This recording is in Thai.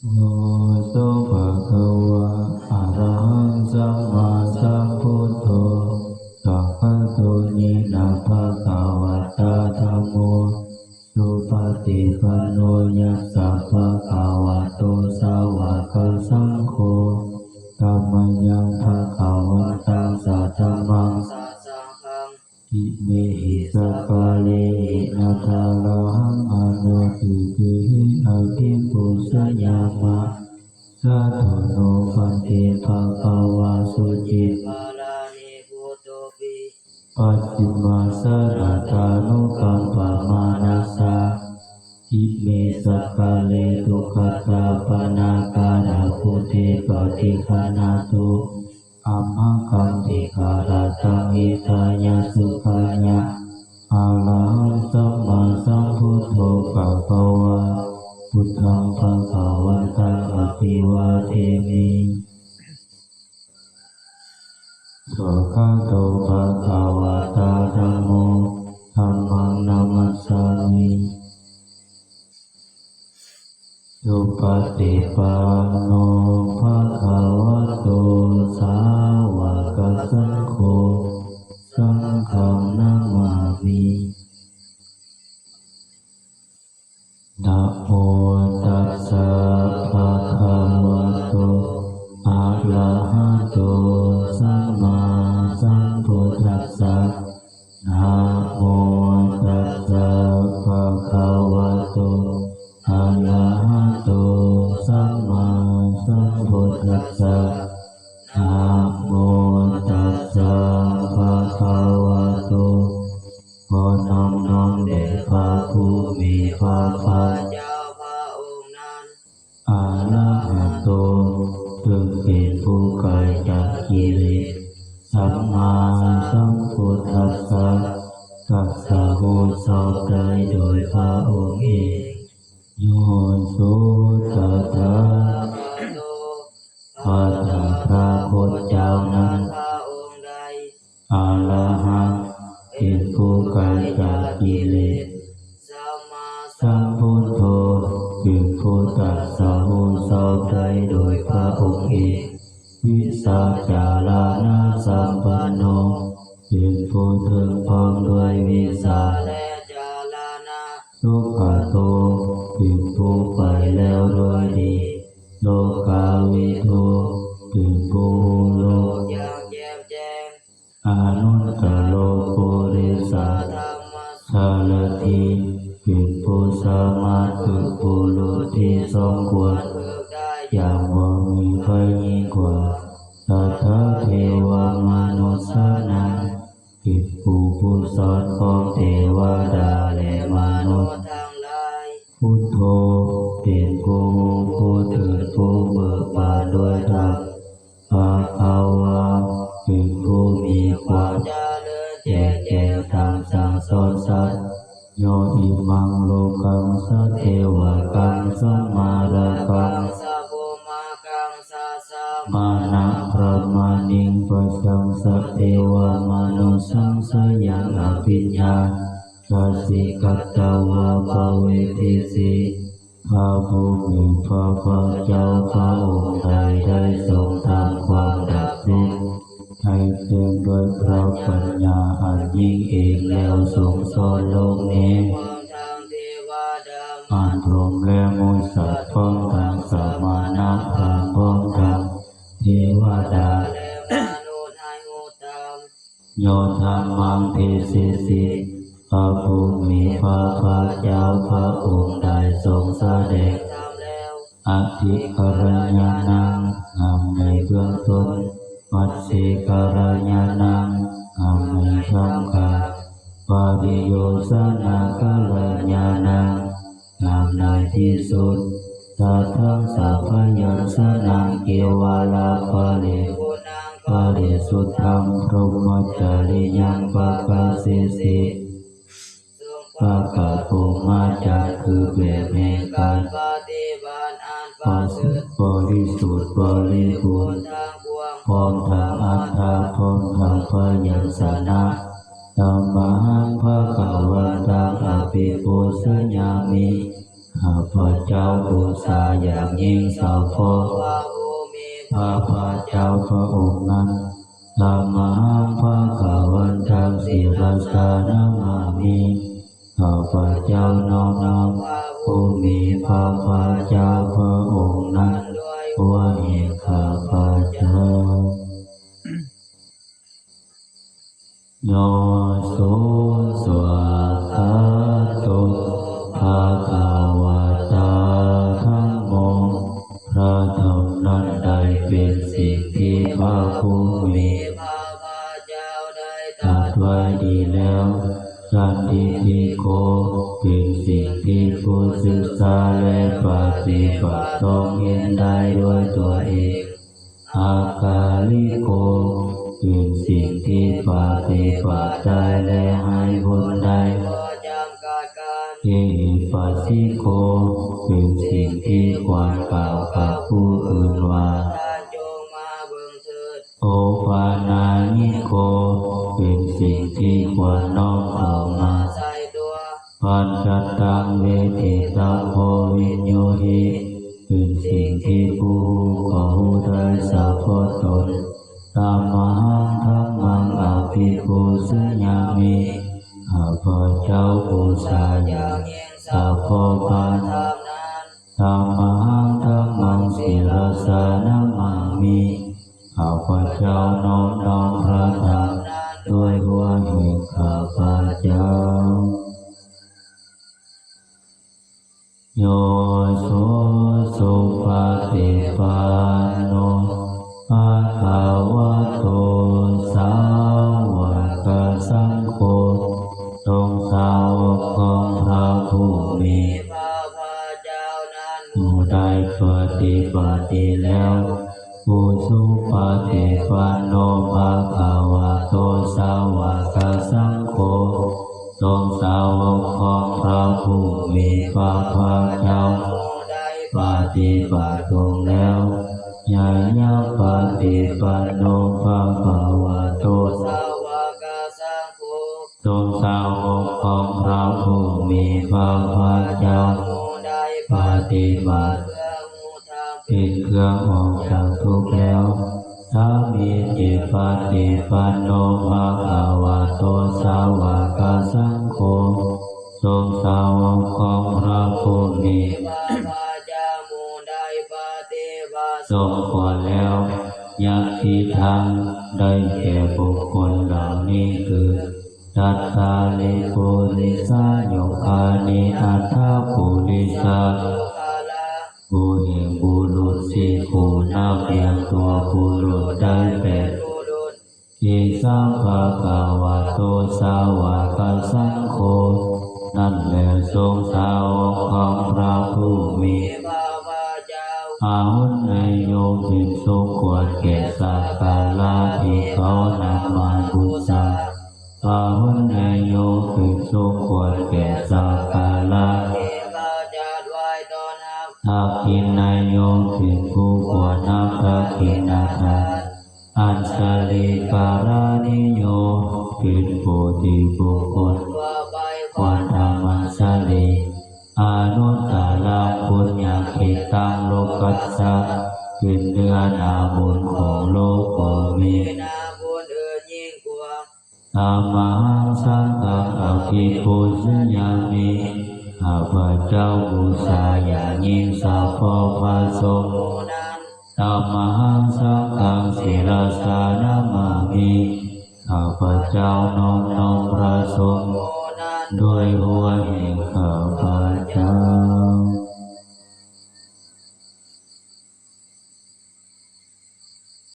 โยโสภะคะวะอะระหังสัมมาสัมพุทโธสัพพะโตญินะภะคะวะตาธัมโมสุปฏิปันโนยัสสะภะคะวะโตสาวกสังโฆธัมมังยังภะคะวันตังสัทธัมมังอิเมหิสัพพะเลหินาทาราหังอนุทิติหิอาคิปุสยามะสัทโธโนปันติภะคะวะสุจิตปัจฉิมาสนาตานุกัมปะมานัสสะอิเมสัพพะเลทุกขตาปนาการะพุทธิปฏิฆานาตุอัมหคัมติคารตังอิทายาสุขัญญะอะระหังสัมมาสัมพุทโธภะคะวะพุทธังภะคะวันตังอภิวาเทมิสุขโตภะคะวะตาธัมโมธัมมังนามัสสามิสุปฏิปันโนภะคะวะโตสาวกสังโฆสังฆังนามามินะโมตัสสะภะคะวะโตอะระหะโตสัมมาสัมพุทธัสสะนะโมตัสสะภะคะวะโตอะระหะโตสัมมาสัมพุทธัสสะนะโมตัสสะภะคะวะโตขอน้อมแด่พระผู้มีพระภาคเจ้าพระองค์นั้นอะระหะโตซึ่งเป็นผู้ไกลจากกิเลสสัมมาสัมพุทธัสสะตรัสรู้ชอบได้โดยพระองค์เองโยสุตถะพระพระพุทธเจ้านั้นอะระหังเป็นผู้ไกลจากกิเลสสัมพุทโธเป็นผู้ตรัสรู้ชอบได้โดยพระองค์เองวิสัชจารณะสัมปันโนเป็นผู้ถึงพร้อมด้วยวิสาและจารณะสุขโตเป็นผู้ไปแล้วโดยดีโลกาวิทูเป็นผู้โลกอย่างแจ่มแจ้งอนุตตโลปุริสธรรมสารถิเป็นผู้สามารถฝึกบุรุษที่สมควรฝึกได้อย่างบ่มีใครยิ่งกว่าสัทธเทวมนุษย์นังเป็นผู้สอนของเทวดาและมนุษย์ทั้งหลายพุทโธเป็นผู้ตื่นผู้เบิกบานด้วยธรรมภะคะวะเป็นผู้มีความเจริญแจ่มแจ้งทางสั่งสอนสัตว์โยอิมังโลกังสัทเทวกังสัมมาราคังสัพพมากังสัสสะมานะพระมานิงปัสสังสัทเทวมนุสังสยังอภิญญาสัสสิกัตตวะภเวทิสีพระผู้มีพระภาคเจ้าพระองค์ใดได้ทรงทำความดับทุกข์ให้เพียงด้วยพระปัญญาอันยิ่งเองแล้วทรงสอนโลกนี้อันพรหมและมูสัตว์พร้อมทั้งสมณะพราหมณ์พร้อมทั้งเทวดาและมนุษย์ให้อุตตมโยธรรมังเทศิสิพระผู้มีพระภาคเจ้าพระองค์ได้ทรงแสดงธรรมแล้วอธิกรณานังงามในเบื้องต้นมัชฌิกรณานังงามในท่ามกลางปริโยสนากรณานังงามในที่สุดสัทธังสัพพยัญชนะเกวาลาภะเลปะริสุทธังพรหมจริยังปะกาสิสิปะกะโภมาจักคือแบบแห่งการปฏิบัติอันบริสุทธิ์บริบูรณ์พร้อมทางอัตถะพร้อมทางพยัญชนะธัมมังภะคะวันตังอภิปูชญามิข ข้าพเจ้าบูชาอย่างยิ่งสาวกข้าพเจ้าพระองค์นั้นละมังภะคะวันตังศิรสานะมามิข้าพเจ้าน้อมน้อมผู้มีพระภาคเจ้าพระองค์นั้นว่าเหตุข้าพเจ้าโยโสสวากาโตภะคะวะตาธัมโมพระธรรมนั้นได้เป็นสิ่งที่พระผู้มีพระภาคเจ้าได้ตรัสไว้ดีแล้วสันทิฏฐิโกเป็นสิ่งที่ผู้ศึกษาและปฏิบัติต้องเห็นได้ด้วยตัวเองอากาลิโกเป็นสิ่งที่ปฏิบัติได้และให้ผลได้เอปัสสิโกเป็นสิ่งที่ควรกล่าวกับผู้อื่นว่าโอปานาญิโกเป็นสิ่งที่ควรน้อมเอามาใส่ตัวปัญจตังเวทิตาโพวิญโยหิเป็นสิ่งที่ผู้เขาได้สัพพตนตามหังธัมมังอภิปูชญามิข้าพเจ้าบูชาอย่างยิ่งสัพพปาธรรมนั้นตามหังธัมมังศิรสานะมามิข้าพเจ้าน้อมน้อมพระธรรมด้วยหัวแห่งข้าพเจ้าโยโสสุปฏิปันโนภะคะวะโตสาวกสังโฆจงสาวกของพระผู้มีพระภาคเจ้านั้นผู้ได้ปฏิบัติดีแล้วผู้สุปฏิปันโนภะคะวะโตสาวกสังโฆจงสาวกของพระผู้มีพระภาคเจ้าปฏิบัติตรงแล้วญาญาปฏิปันโนภะคะวะโตสาวกสังโฆจงสาวกของพระผู้มีพระภาคเจ้าปฏิบัติเป็นเครื่องออกจากทุกข์แล้วสามีจิปฏิปันโนภะคะวะโตสาวกสังโฆทรงสาวกของพระผู้มีพระภาคเจ้ามูได้ปฏิบัติสมควรแล้วยักษิทังได้แก่บุคคลเหล่านี้คือตัตตาลิปุริสาโยคานิอัตถปุริสาผู้เห็นบุรุษสี่ผู้นับเพียงตัวบุรุษได้แปดอิสังภะคะวะโตสาวกสังโฆนั่นแหละทรงสาวกของพระผู้มีพระภาคเจ้าอาหุนในโยมภิกษุควรแก่สักการะที่เขานำมาบูชาอาหุนในโยมภิกษุควรแก่สักการะทักขินายโยภิกขุควรนับทักขิณทานอัญชลิการานิโยเป็นผู้ที่บุคคลควรทำอัญชลิอนุตตรังปุญญคิตังโลกัสสะเป็นเนื้อนาบุญของโลกก็มีธัมมังสังฆังอภิปูชญามิข้าพเจ้าบูชาอย่างยิ่งสัพพพระสงฆ์ธัมมังสังฆังศิรสานะมามิข้าพเจ้าน้อมน้อมพระสงฆ์ด้วยหัวแห่งข้าพเจ้า